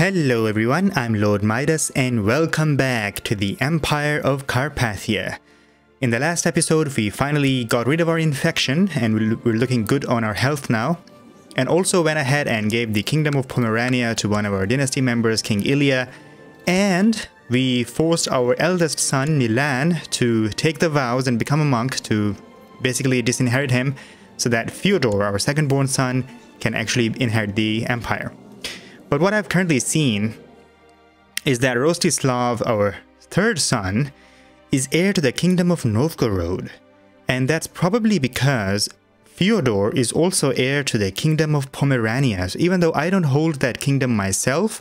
Hello everyone, I'm LordMidas and welcome back to the Empire of Carpathia. In the last episode we finally got rid of our infection and we're looking good on our health now. And also went ahead and gave the Kingdom of Pomerania to one of our dynasty members, King Ilya. And we forced our eldest son, Milan, to take the vows and become a monk to basically disinherit him so that Fyodor, our second-born son, can actually inherit the empire. But what I've currently seen is that Rostislav, our third son, is heir to the Kingdom of Novgorod. And that's probably because Fyodor is also heir to the Kingdom of Pomerania. So even though I don't hold that kingdom myself,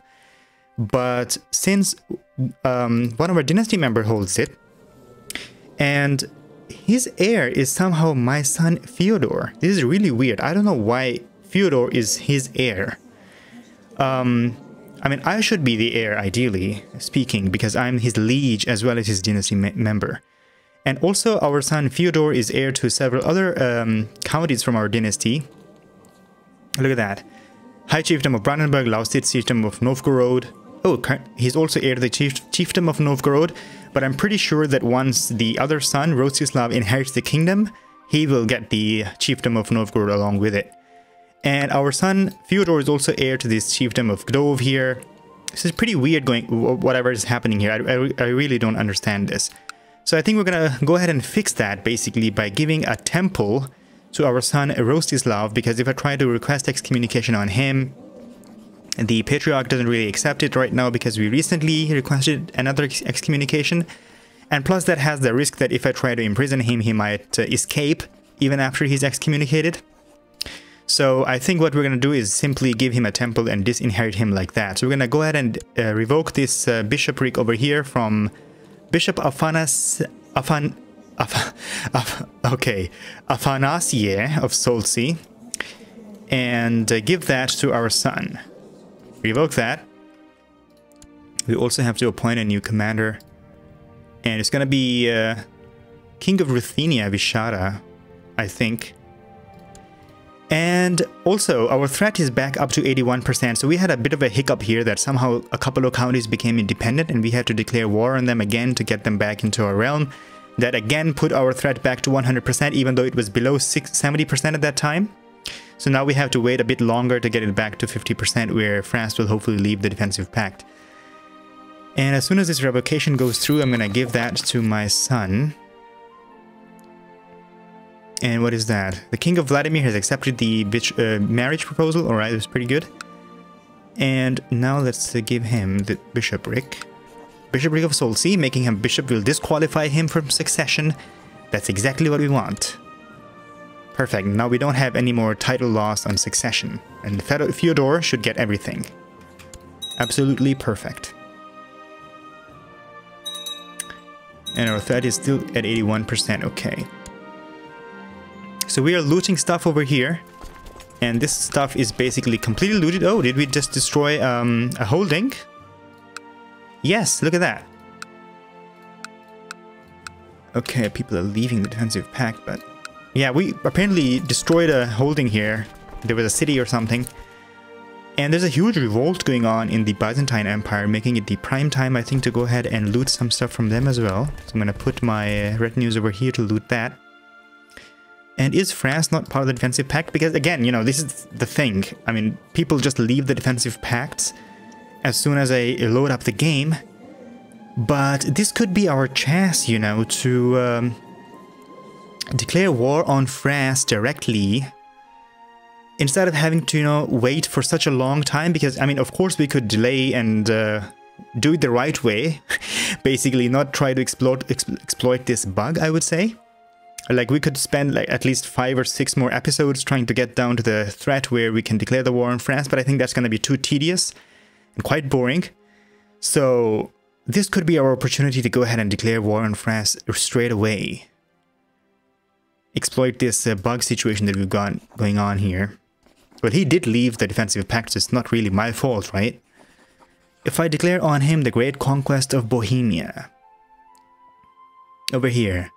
but since one of our dynasty members holds it, and his heir is somehow my son Fyodor. This is really weird. I don't know why Fyodor is his heir. I mean, I should be the heir, ideally speaking, because I'm his liege as well as his dynasty member. And also, our son Fyodor is heir to several other counties from our dynasty. Look at that. High Chiefdom of Brandenburg, Lausitz Chiefdom of Novgorod. Oh, he's also heir to the Chiefdom of Novgorod, but I'm pretty sure that once the other son, Rostislav, inherits the kingdom, he will get the Chiefdom of Novgorod along with it. And our son Fyodor is also heir to this Chiefdom of Gdov here. This is pretty weird whatever is happening here. I really don't understand this. So I think we're gonna go ahead and fix that basically by giving a temple to our son Rostislav, because if I try to request excommunication on him, the Patriarch doesn't really accept it right now because we recently requested another excommunication. And plus that has the risk that if I try to imprison him, he might escape even after he's excommunicated. So I think what we're going to do is simply give him a temple and disinherit him like that. So we're going to go ahead and revoke this bishopric over here from Bishop Afanasye of Solci and give that to our son. Revoke that. We also have to appoint a new commander. And it's going to be King of Ruthenia, Vishara, I think. And also, our threat is back up to 81%, so we had a bit of a hiccup here that somehow a couple of counties became independent and we had to declare war on them again to get them back into our realm. That again put our threat back to 100%, even though it was below 70% at that time. So now we have to wait a bit longer to get it back to 50%, where France will hopefully leave the defensive pact. And as soon as this revocation goes through, I'm going to give that to my son. And what is that? The King of Vladimir has accepted the marriage proposal. Alright, it was pretty good. And now let's give him the bishopric. Bishopric of Solci, making him bishop will disqualify him from succession. That's exactly what we want. Perfect. Now we don't have any more title loss on succession. And Fyodor should get everything. Absolutely perfect. And our threat is still at 81%. Okay. So we are looting stuff over here, and this stuff is basically completely looted. Oh, did we just destroy a holding? Yes, look at that. Okay, people are leaving the defensive pact, but yeah, we apparently destroyed a holding here. There was a city or something. And there's a huge revolt going on in the Byzantine Empire, making it the prime time, I think, to go ahead and loot some stuff from them as well. So I'm going to put my retinues over here to loot that. And is France not part of the defensive pact? Because again, you know, this is the thing. I mean, people just leave the defensive pacts as soon as I load up the game. But this could be our chance, you know, to declare war on France directly, instead of having to, you know, wait for such a long time. Because, I mean, of course we could delay and do it the right way. Basically not try to exploit this bug, I would say. Like, we could spend like at least 5 or 6 more episodes trying to get down to the threat where we can declare the war on France, but I think that's going to be too tedious and quite boring. So this could be our opportunity to go ahead and declare war on France straight away. Exploit this bug situation that we've got going on here. But he did leave the defensive pact, so it's not really my fault, right? If I declare on him the great conquest of Bohemia. Over here.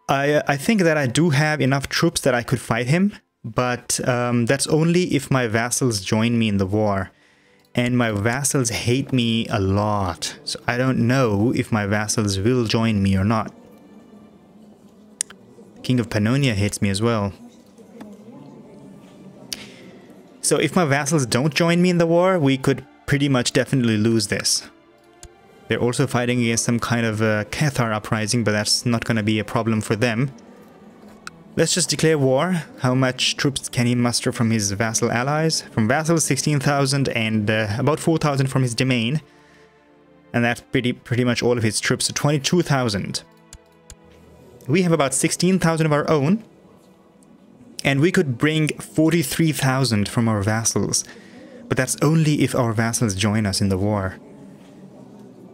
I think that I do have enough troops that I could fight him, but that's only if my vassals join me in the war. And my vassals hate me a lot. So I don't know if my vassals will join me or not. King of Pannonia hates me as well. So if my vassals don't join me in the war, we could pretty much definitely lose this. They're also fighting against some kind of Cathar uprising, but that's not going to be a problem for them. Let's just declare war. How much troops can he muster from his vassal allies? From vassals, 16,000 and about 4,000 from his domain. And that's pretty much all of his troops, so 22,000. We have about 16,000 of our own. And we could bring 43,000 from our vassals. But that's only if our vassals join us in the war.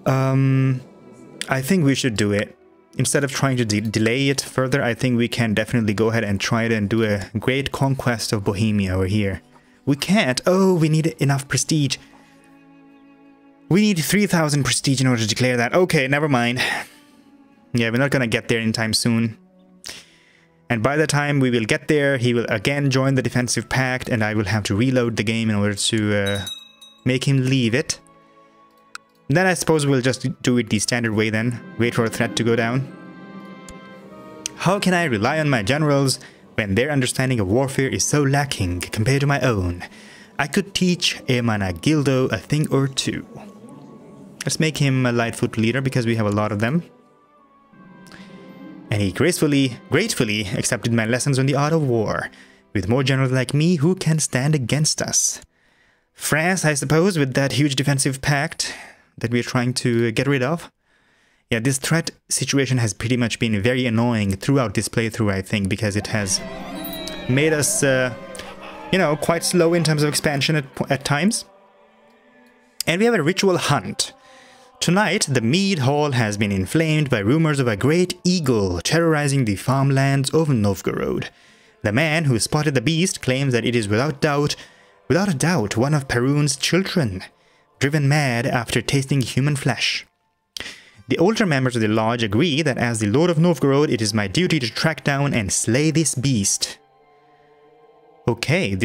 I think we should do it. Instead of trying to delay it further, I think we can definitely go ahead and try it and do a great conquest of Bohemia over here. We can't. Oh, we need enough prestige. We need 3,000 prestige in order to declare that. Okay, never mind. Yeah, we're not gonna get there anytime soon. And by the time we will get there, he will again join the defensive pact, and I will have to reload the game in order to make him leave it. Then I suppose we'll just do it the standard way then. Wait for a threat to go down. How can I rely on my generals when their understanding of warfare is so lacking compared to my own? I could teach Ermenagildo a thing or two. Let's make him a Lightfoot leader because we have a lot of them. And he gratefully accepted my lessons on the art of war. With more generals like me, who can stand against us? France, I suppose, with that huge defensive pact that we're trying to get rid of. Yeah, this threat situation has pretty much been very annoying throughout this playthrough, I think, because it has made us, you know, quite slow in terms of expansion at times. And we have a ritual hunt. Tonight, the mead hall has been inflamed by rumors of a great eagle terrorizing the farmlands of Novgorod. The man who spotted the beast claims that it is without a doubt, one of Perun's children, driven mad after tasting human flesh. The older members of the lodge agree that as the Lord of Novgorod, it is my duty to track down and slay this beast. Okay,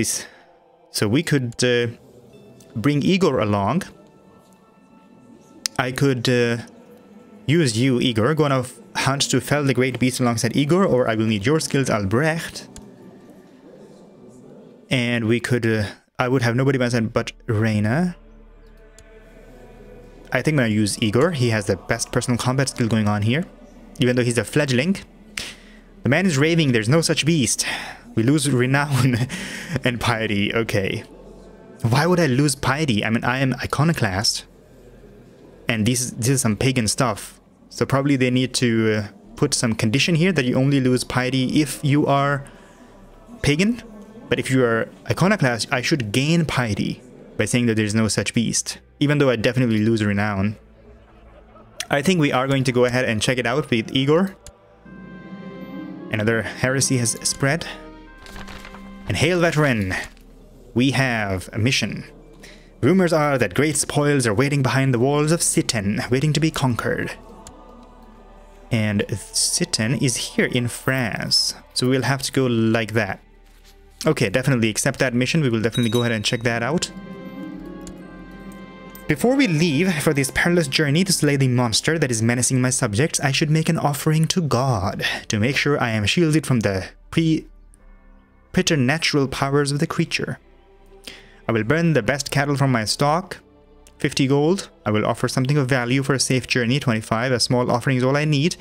so we could bring Igor along. I could use you, Igor. Go on a hunt to fell the great beast alongside Igor, or I will need your skills, Albrecht. And we could... I would have nobody by my side but Reina. I think I'm going to use Igor. He has the best personal combat skill going on here. Even though he's a fledgling. The man is raving, there's no such beast. We lose renown and piety. Okay. Why would I lose piety? I mean, I am iconoclast. And this is some pagan stuff. So probably they need to put some condition here that you only lose piety if you are pagan. But if you are iconoclast, I should gain piety by saying that there's no such beast. Even though I definitely lose renown. I think we are going to go ahead and check it out with Igor. Another heresy has spread. And hail veteran! We have a mission. Rumors are that great spoils are waiting behind the walls of Sitten, waiting to be conquered. And Sitten is here in France. So we'll have to go like that. Okay, definitely accept that mission. We will definitely go ahead and check that out. Before we leave for this perilous journey to slay the monster that is menacing my subjects, I should make an offering to God to make sure I am shielded from the preternatural powers of the creature. I will burn the best cattle from my stock, 50 gold. I will offer something of value for a safe journey, 25. A small offering is all I need.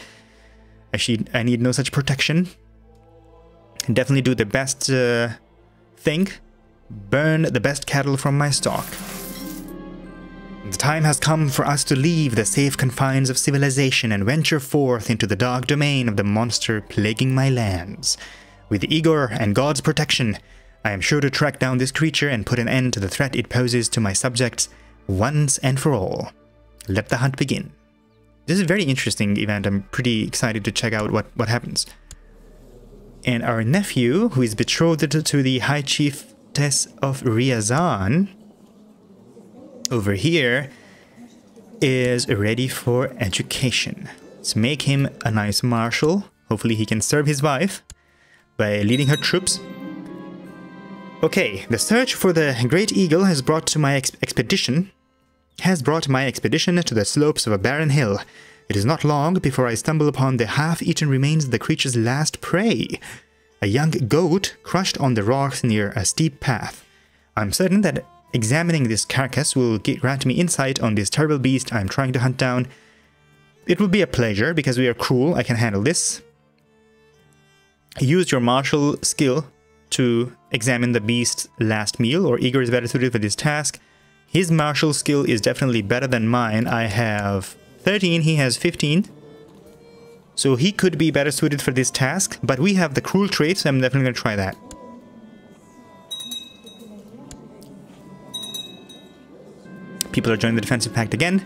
I need no such protection. And definitely do the best thing. Burn the best cattle from my stock. The time has come for us to leave the safe confines of civilization and venture forth into the dark domain of the monster plaguing my lands. With Igor and God's protection, I am sure to track down this creature and put an end to the threat it poses to my subjects once and for all. Let the hunt begin. This is a very interesting event. I'm pretty excited to check out what happens. And our nephew, who is betrothed to the High Chiefess of Ryazan, over here, is ready for education. Let's make him a nice marshal. Hopefully he can serve his wife by leading her troops. Okay, the search for the Great Eagle has brought my expedition to the slopes of a barren hill. It is not long before I stumble upon the half-eaten remains of the creature's last prey, a young goat crushed on the rocks near a steep path. I'm certain that examining this carcass will grant me insight on this terrible beast I'm trying to hunt down. It will be a pleasure, because we are cruel. I can handle this. Use your martial skill to examine the beast's last meal, or Igor is better suited for this task. His martial skill is definitely better than mine. I have 13, he has 15. So he could be better suited for this task, but we have the cruel trait, so I'm definitely going to try that. People are joining the defensive pact again.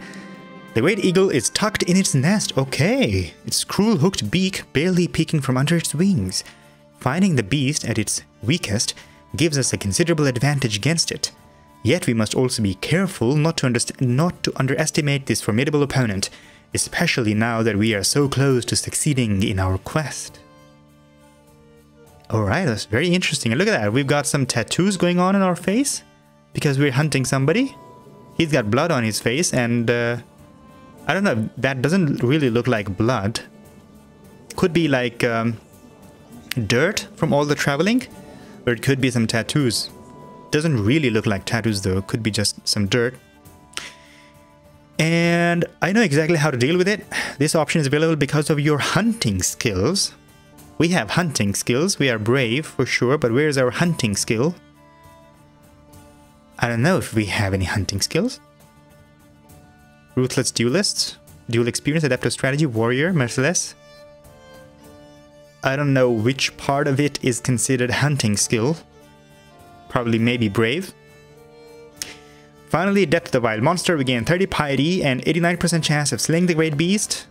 The Great Eagle is tucked in its nest. Okay. Its cruel hooked beak barely peeking from under its wings. Finding the beast at its weakest gives us a considerable advantage against it. Yet we must also be careful not to underestimate this formidable opponent, especially now that we are so close to succeeding in our quest. Alright, that's very interesting. And look at that, we've got some tattoos going on our face because we're hunting somebody. He's got blood on his face, and I don't know, that doesn't really look like blood. Could be like dirt from all the traveling, or it could be some tattoos. Doesn't really look like tattoos though, could be just some dirt. And I know exactly how to deal with it. This option is available because of your hunting skills. We have hunting skills, we are brave for sure, but where's our hunting skill? I don't know if we have any hunting skills. Ruthless duelist, duel experience, adaptive strategy, warrior, merciless. I don't know which part of it is considered hunting skill. Probably maybe brave. Finally, death to the wild monster. We gain 30 piety and 89% chance of slaying the great beast.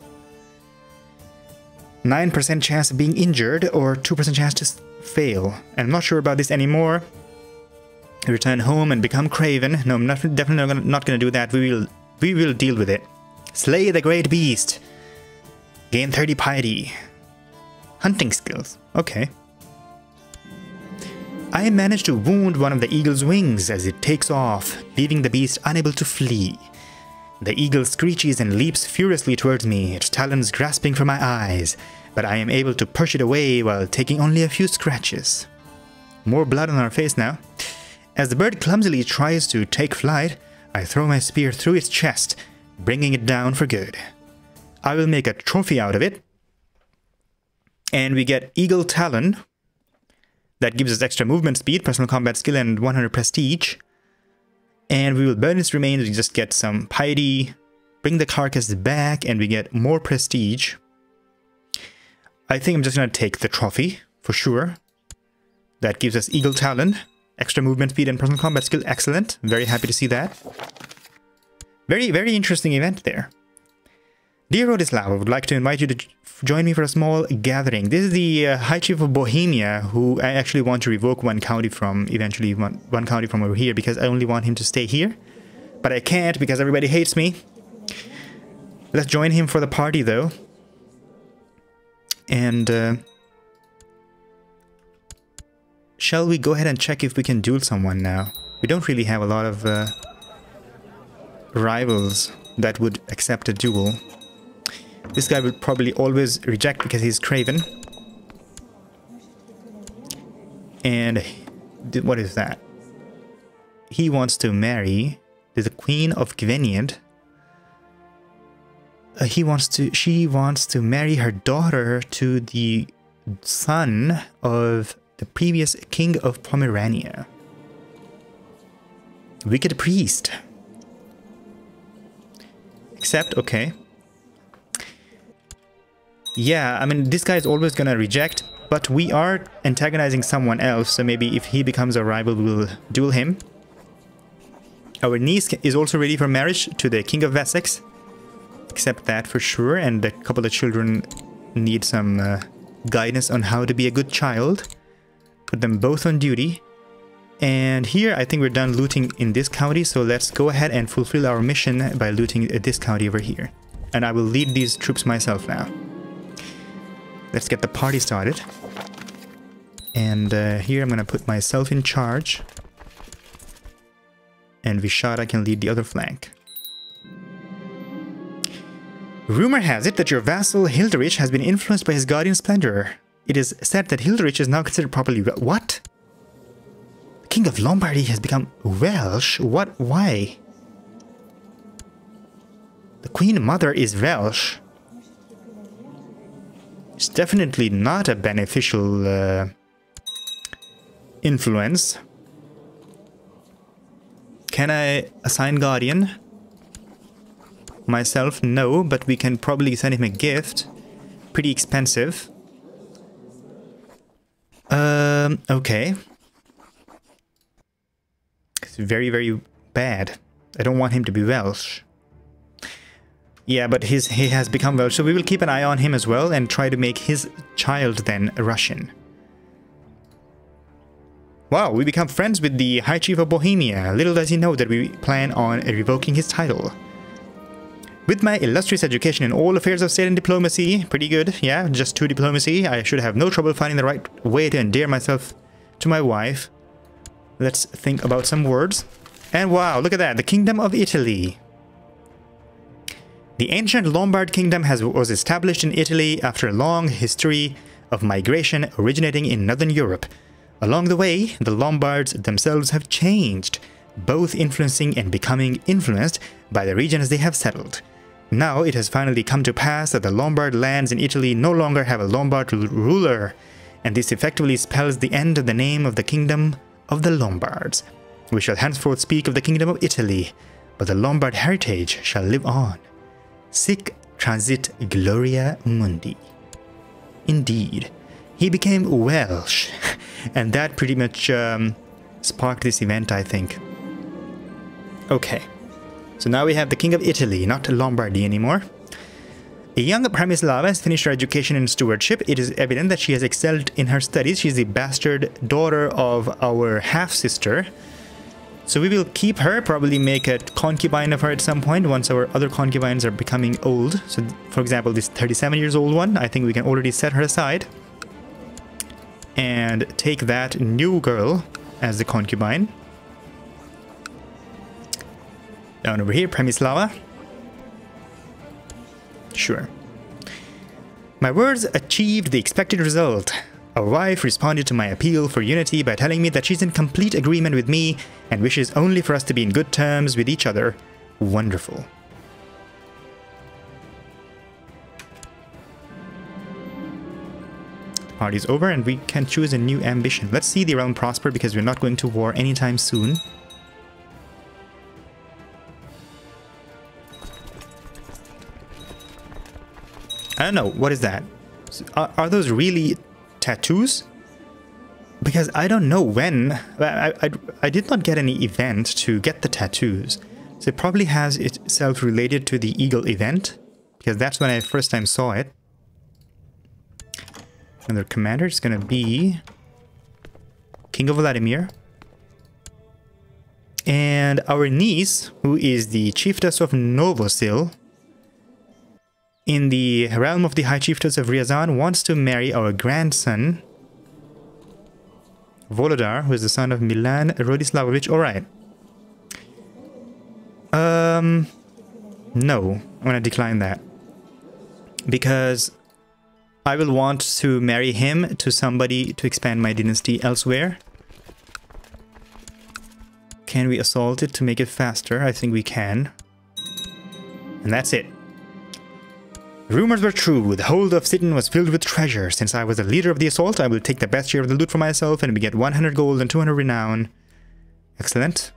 9% chance of being injured, or 2% chance to fail. And I'm not sure about this anymore. Return home and become craven. No, I'm definitely not going to do that. We will deal with it. Slay the great beast. Gain 30 piety. Hunting skills. Okay. I managed to wound one of the eagle's wings as it takes off, leaving the beast unable to flee. The eagle screeches and leaps furiously towards me, its talons grasping for my eyes, but I am able to push it away while taking only a few scratches. More blood on our face now. As the bird clumsily tries to take flight, I throw my spear through its chest, bringing it down for good. I will make a trophy out of it, and we get Eagle Talon. That gives us extra movement speed, personal combat skill, and 100 prestige. And we will burn its remains, we just get some piety, bring the carcass back, and we get more prestige. I think I'm just going to take the trophy, for sure. That gives us Eagle Talon, extra movement speed, and personal combat skill. Excellent. Very happy to see that. Very, very interesting event there. Dear Rodislav, I would like to invite you to join me for a small gathering. This is the High Chief of Bohemia, who I actually want to revoke one county from, eventually one county from over here, because I only want him to stay here. But I can't because everybody hates me. Let's join him for the party though. And shall we go ahead and check if we can duel someone now? We don't really have a lot of rivals that would accept a duel. This guy will probably always reject because he's craven. And what is that? He wants to marry the Queen of Gweniad. She wants to marry her daughter to the son of the previous king of Pomerania. Wicked priest. Accept, okay. Yeah, I mean, this guy is always gonna reject, but we are antagonizing someone else, so maybe if he becomes a rival, we'll duel him. Our niece is also ready for marriage to the King of Wessex. Accept that for sure, and a couple of children need some guidance on how to be a good child. Put them both on duty. And here, I think we're done looting in this county, so let's go ahead and fulfill our mission by looting this county over here. And I will lead these troops myself now. Let's get the party started. And here I'm gonna put myself in charge. And Vishara can lead the other flank. Rumor has it that your vassal Hilderich has been influenced by his guardian splendor. It is said that Hilderich is now considered properly... What? The King of Lombardy has become Welsh? What? Why? The Queen Mother is Welsh. It's definitely not a beneficial influence. Can I assign guardian? Myself, no, but we can probably send him a gift. Pretty expensive. Okay. It's very, very bad. I don't want him to be Welsh. Yeah, but he has become Welsh, so we will keep an eye on him as well and try to make his child then Russian. Wow, we become friends with the High Chief of Bohemia. Little does he know that we plan on revoking his title. With my illustrious education in all affairs of state and diplomacy, pretty good, yeah, just 2 diplomacy, I should have no trouble finding the right way to endear myself to my wife. Let's think about some words. And wow, look at that, the Kingdom of Italy. The ancient Lombard kingdom was established in Italy after a long history of migration originating in northern Europe. Along the way, the Lombards themselves have changed, both influencing and becoming influenced by the regions they have settled. Now it has finally come to pass that the Lombard lands in Italy no longer have a Lombard ruler, and this effectively spells the end of the name of the Kingdom of the Lombards. We shall henceforth speak of the Kingdom of Italy, but the Lombard heritage shall live on. Sic transit gloria mundi. Indeed, he became Welsh, and that pretty much sparked this event, I think. Okay, so now we have the King of Italy, not Lombardy anymore. A young Przemysława has finished her education in stewardship. It is evident that she has excelled in her studies. She is the bastard daughter of our half-sister. So we will keep her, probably make a concubine of her at some point once our other concubines are becoming old. So, for example, this 37 years old one, I think we can already set her aside. And take that new girl as the concubine. Down over here, Przemysława. Sure. My words achieved the expected result. Our wife responded to my appeal for unity by telling me that she's in complete agreement with me and wishes only for us to be in good terms with each other. Wonderful. The party's over and we can choose a new ambition. Let's see the realm prosper because we're not going to war anytime soon. I don't know, what is that? Are those really tattoos? Because I don't know when. I did not get any event to get the tattoos. So it probably has itself related to the Eagle event. Because that's when I first time saw it. Another commander is going to be King of Vladimir. And our niece, who is the Chiefess of Novosil, in the realm of the High Chiefess of Ryazan, wants to marry our grandson, Volodar, who is the son of Milan Rodislavovich. Alright. No. I'm gonna decline that. Because I will want to marry him to somebody to expand my dynasty elsewhere. Can we assault it to make it faster? I think we can. And that's it. Rumors were true. The hold of Sitten was filled with treasure. Since I was the leader of the assault, I will take the best share of the loot for myself and we get 100 gold and 200 renown. Excellent.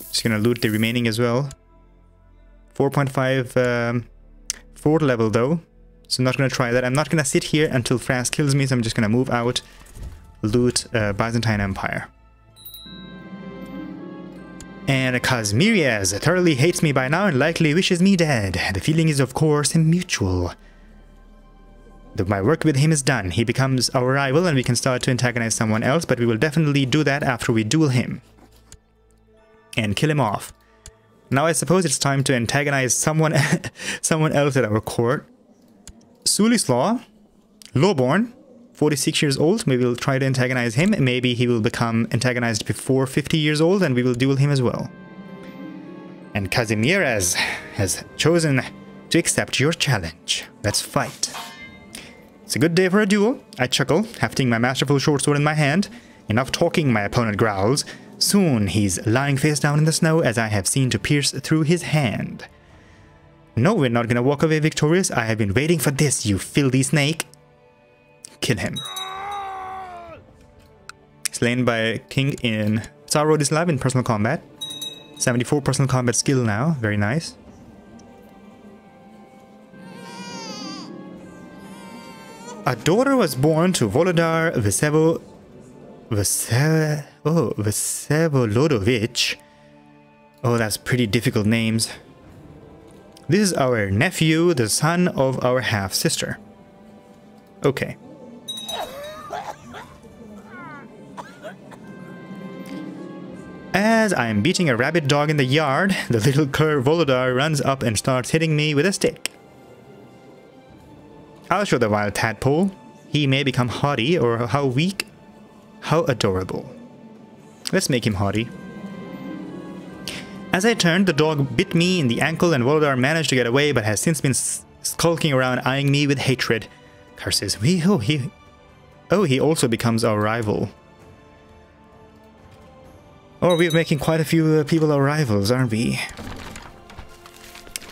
Just gonna loot the remaining as well. 4.5 fort level though. So I'm not gonna try that. I'm not gonna sit here until France kills me, so I'm just gonna move out, loot Byzantine Empire. And Kazmirias thoroughly hates me by now and likely wishes me dead. The feeling is of course mutual. My work with him is done. He becomes our rival and we can start to antagonize someone else, but we will definitely do that after we duel him. And kill him off. Now I suppose it's time to antagonize someone else at our court. Sulislaw, Lowborn, 46 years old. Maybe we'll try to antagonize him. Maybe he will become antagonized before 50 years old and we will duel him as well. And Kazimierz has chosen to accept your challenge. Let's fight. It's a good day for a duel. I chuckle, hefting my masterful short sword in my hand. Enough talking, my opponent growls. Soon he's lying face down in the snow as I have seen to pierce through his hand. No, we're not gonna walk away victorious. I have been waiting for this, you filthy snake. Kill him. Slain by King in Tsar Rodislav in personal combat. 74 personal combat skill now. Very nice. A daughter was born to Volodar Vsevolodovich. Oh, that's pretty difficult names. This is our nephew, the son of our half-sister. Okay. As I am beating a rabid dog in the yard, the little cur Volodar runs up and starts hitting me with a stick. I'll show the wild tadpole. He may become haughty, or how weak, how adorable. Let's make him haughty. As I turned, the dog bit me in the ankle and Volodar managed to get away, but has since been skulking around eyeing me with hatred. Curses. He also becomes our rival. Oh, we're making quite a few people our rivals, aren't we?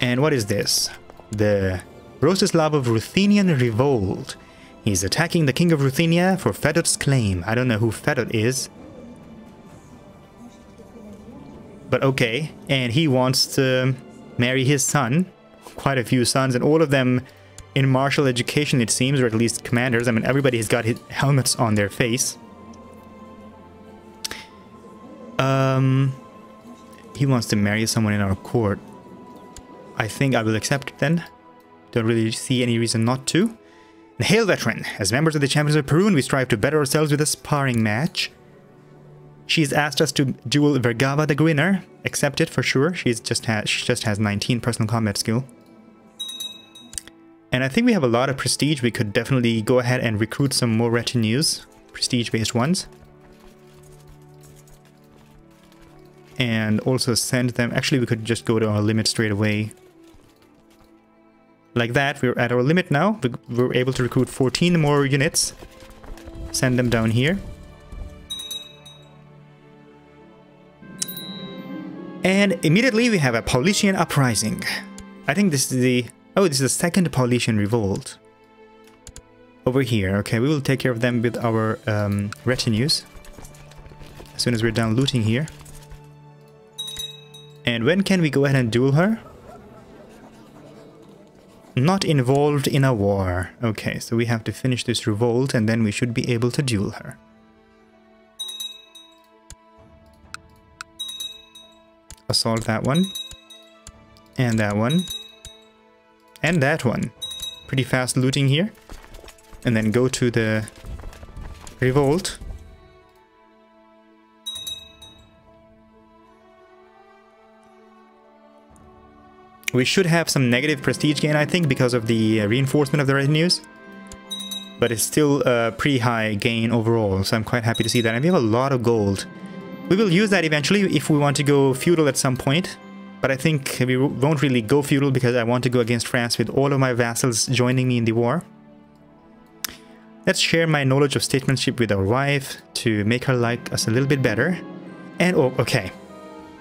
And what is this? The Rostislav of Ruthenian Revolt. He's attacking the king of Ruthenia for Fedot's claim. I don't know who Fedot is. But okay, and he wants to marry his son. Quite a few sons, and all of them in martial education, it seems, or at least commanders. I mean, everybody has got helmets on their face. He wants to marry someone in our court. I think I will accept it then. Don't really see any reason not to. And hail, veteran! As members of the Champions of Perun, we strive to better ourselves with a sparring match. She's asked us to duel Vergava the Grinner. Accept it for sure. She just has 19 personal combat skill. And I think we have a lot of prestige. We could definitely go ahead and recruit some more retinues. Prestige-based ones. And also send them... Actually, we could just go to our limit straight away. Like that. We're at our limit now. We're able to recruit 14 more units. Send them down here. And immediately we have a Paulician uprising. I think this is the... Oh, this is the second Paulician revolt. Over here. Okay, we will take care of them with our retinues. As soon as we're done looting here. And when can we go ahead and duel her? Not involved in a war. Okay, so we have to finish this revolt and then we should be able to duel her. Assault that one. And that one. And that one. Pretty fast looting here. And then go to the revolt. We should have some negative prestige gain, I think, because of the reinforcement of the retinues. But it's still a pretty high gain overall, so I'm quite happy to see that. And we have a lot of gold. We will use that eventually if we want to go feudal at some point. But I think we won't really go feudal because I want to go against France with all of my vassals joining me in the war. Let's share my knowledge of statesmanship with our wife to make her like us a little bit better. And, oh, okay.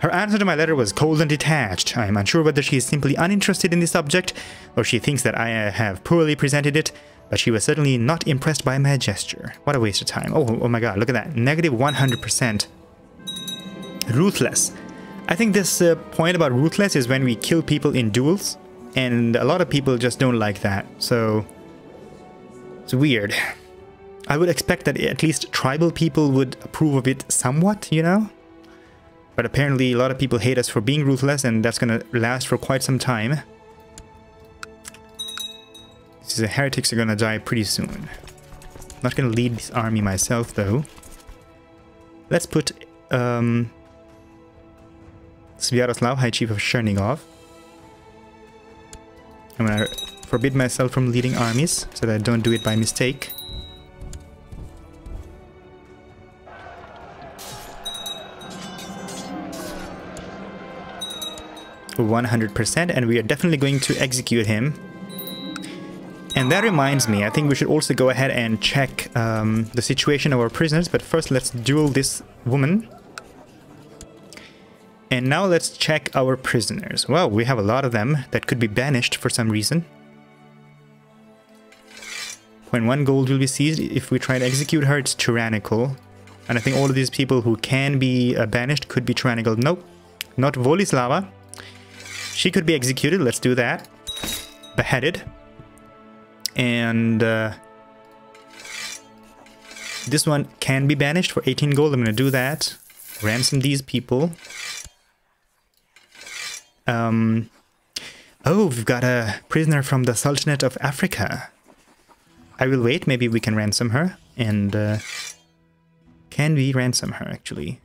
Her answer to my letter was cold and detached. I am unsure whether she is simply uninterested in the subject or she thinks that I have poorly presented it, but she was certainly not impressed by my gesture. What a waste of time. Oh my god, look at that. Negative 100%. Ruthless. I think this point about ruthless is when we kill people in duels, and a lot of people just don't like that, so it's weird. I would expect that at least tribal people would approve of it somewhat, you know? But apparently a lot of people hate us for being ruthless, and that's gonna last for quite some time. The heretics are gonna die pretty soon. Not gonna lead this army myself, though. Let's put Sviatoslav, High Chief of Chernigov. I'm gonna forbid myself from leading armies, so that I don't do it by mistake. 100%, and we are definitely going to execute him. And that reminds me, I think we should also go ahead and check the situation of our prisoners, but first let's duel this woman. And now let's check our prisoners. Well, we have a lot of them that could be banished for some reason. When 1 gold will be seized, if we try to execute her, it's tyrannical. And I think all of these people who can be banished could be tyrannical. Nope, not Volislava. She could be executed, let's do that. Beheaded. And this one can be banished for 18 gold. I'm going to do that. Ransom these people. Oh, we've got a prisoner from the Sultanate of Africa. I will wait. Maybe we can ransom her. And can we ransom her, actually?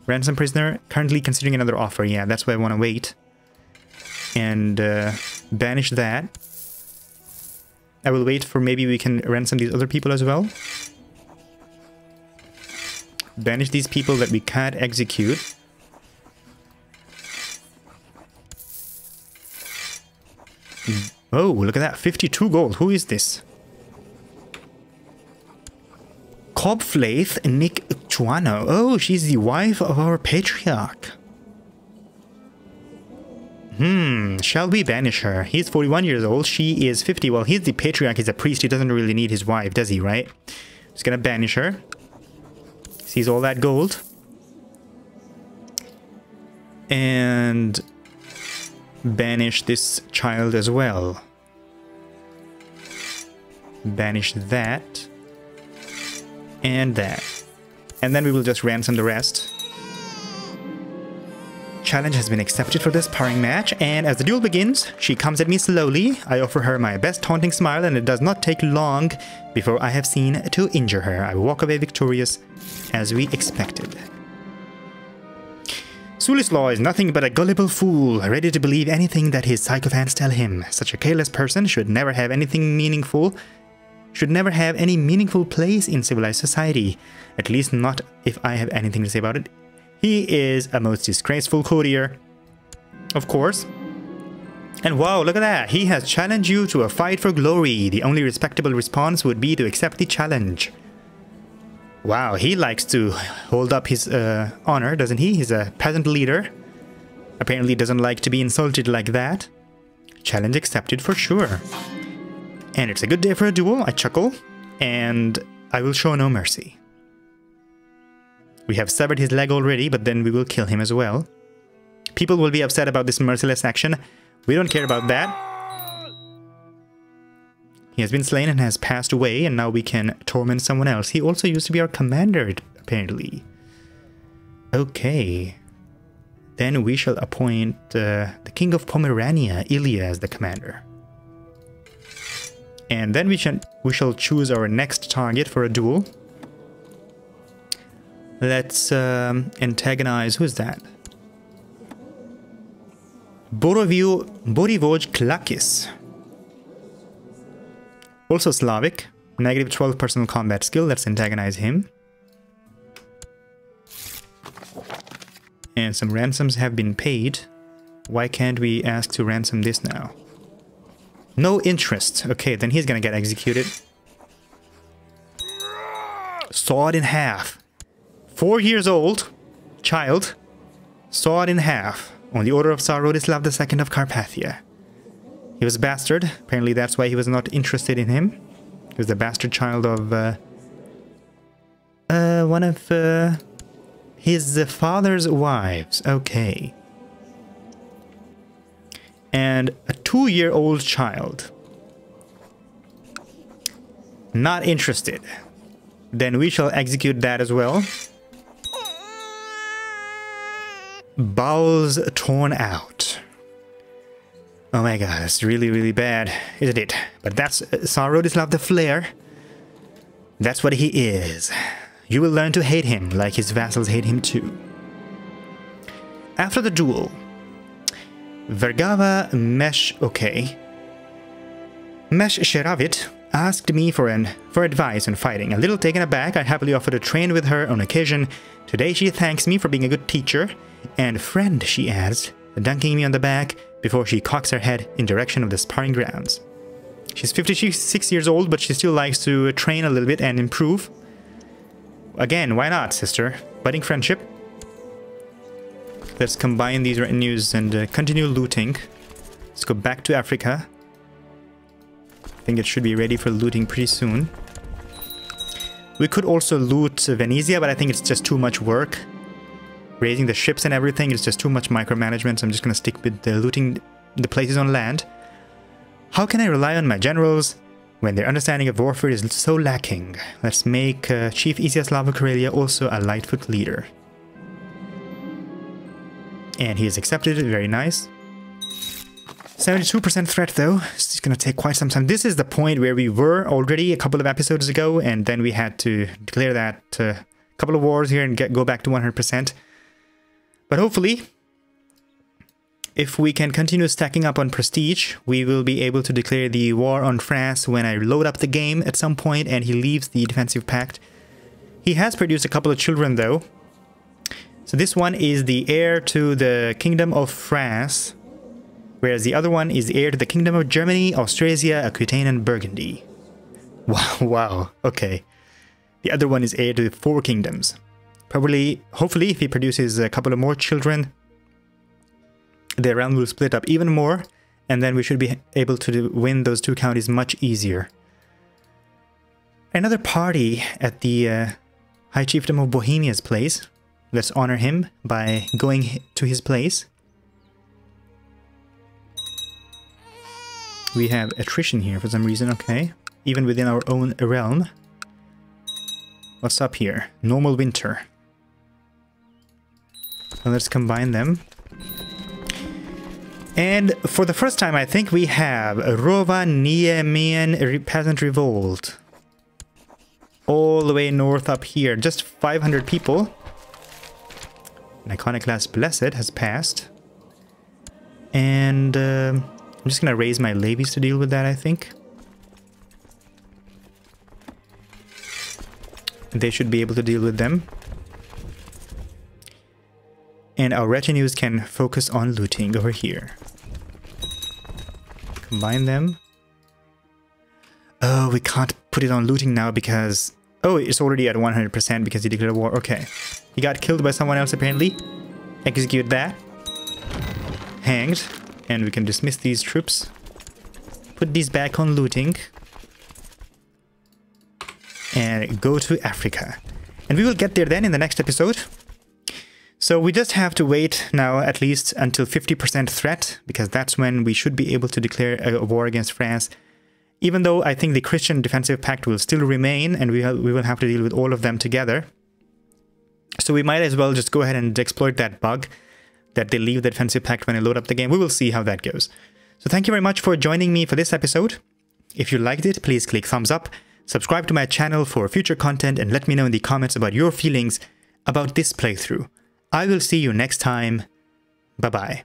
Ransom prisoner. Currently considering another offer. Yeah, that's why I want to wait. And banish that. I will wait for maybe we can ransom these other people as well. Banish these people that we can't execute. Oh, look at that. 52 gold. Who is this? Cobflaith Nick Chuano. Oh, she's the wife of our patriarch. Shall we banish her? He's 41 years old. She is 50. Well, he's the patriarch. He's a priest. He doesn't really need his wife, does he, right? Just gonna banish her. Sees all that gold. And banish this child as well. Banish that. And that. And then we will just ransom the rest. Challenge has been accepted for this sparring match, and as the duel begins, she comes at me slowly. I offer her my best taunting smile, and it does not take long before I have seen to injure her. I walk away victorious, as we expected. Sulislaw is nothing but a gullible fool, ready to believe anything that his sycophants tell him. Such a careless person should never have any meaningful place in civilized society. At least not if I have anything to say about it. He is a most disgraceful courtier, of course. And wow, look at that. He has challenged you to a fight for glory. The only respectable response would be to accept the challenge. Wow, he likes to hold up his honor, doesn't he? He's a peasant leader. Apparently doesn't like to be insulted like that. Challenge accepted for sure. And it's a good day for a duel, I chuckle. And I will show no mercy. We have severed his leg already, but then we will kill him as well. People will be upset about this merciless action. We don't care about that. He has been slain and has passed away, and now we can torment someone else. He also used to be our commander, apparently. Okay. Then we shall appoint the King of Pomerania, Ilya, as the commander. And then we shall choose our next target for a duel. Let's antagonize... Who's that? Borivoj Klakis. Also Slavic. Negative 12 personal combat skill. Let's antagonize him. And some ransoms have been paid. Why can't we ask to ransom this now? No interest. Okay, then he's gonna get executed. Sawed in half. 4 years old, child, sawed in half on the order of Tsar Rodislav II of Carpathia. He was a bastard. Apparently that's why he was not interested in him. He was the bastard child of one of his father's wives. Okay. And a 2-year-old child. Not interested. Then we shall execute that as well. Bowels torn out. Oh my god, it's really, really bad, isn't it? But that's Tsar Rodislav the Flare. That's what he is. You will learn to hate him like his vassals hate him too. After the duel, Vergava Mesh... Okay. Mesh Sheravit asked me for advice on fighting. A little taken aback, I happily offered to train with her on occasion. Today she thanks me for being a good teacher and friend, she adds, dunking me on the back before she cocks her head in direction of the sparring grounds. She's 56 years old, but she still likes to train a little bit and improve. Again, why not, sister? Budding friendship. Let's combine these retinues and continue looting. Let's go back to Africa. I think it should be ready for looting pretty soon. We could also loot Venezia, but I think it's just too much work. Raising the ships and everything is just too much micromanagement, so I'm just going to stick with the looting the places on land. How can I rely on my generals when their understanding of warfare is so lacking? Let's make Chief Isiaslava Karelia also a Lightfoot leader. And he has accepted it, very nice. 72% threat though, it's going to take quite some time. This is the point where we were already a couple of episodes ago, and then we had to declare that couple of wars here and go back to 100%. But hopefully, if we can continue stacking up on prestige, we will be able to declare the war on France when I load up the game at some point and he leaves the defensive pact. He has produced a couple of children though. So this one is the heir to the Kingdom of France, whereas the other one is the heir to the Kingdom of Germany, Austrasia, Aquitaine, and Burgundy. Wow, wow, okay. The other one is heir to 4 kingdoms. Probably, hopefully, if he produces a couple of more children, the realm will split up even more, and then we should be able to win those 2 counties much easier. Another party at the High Chiefdom of Bohemia's place. Let's honor him by going to his place. We have attrition here for some reason, okay. Even within our own realm. What's up here? Normal winter. So let's combine them. And for the first time, I think we have a Rovaniemian Peasant Revolt. All the way north up here. Just 500 people. An Iconoclast Blessed has passed. And I'm just going to raise my levies to deal with that, I think. They should be able to deal with them. And our retinues can focus on looting over here. Combine them. Oh, we can't put it on looting now because... Oh, it's already at 100% because he declared war. Okay. He got killed by someone else apparently. Execute that. Hanged. And we can dismiss these troops. Put these back on looting. And go to Africa. And we will get there then in the next episode. So we just have to wait now at least until 50% threat, because that's when we should be able to declare a war against France. Even though I think the Christian Defensive Pact will still remain, and we will have to deal with all of them together. So we might as well just go ahead and exploit that bug, that they leave the Defensive Pact when I load up the game. We will see how that goes. So thank you very much for joining me for this episode. If you liked it, please click thumbs up, subscribe to my channel for future content, and let me know in the comments about your feelings about this playthrough. I will see you next time. Bye-bye.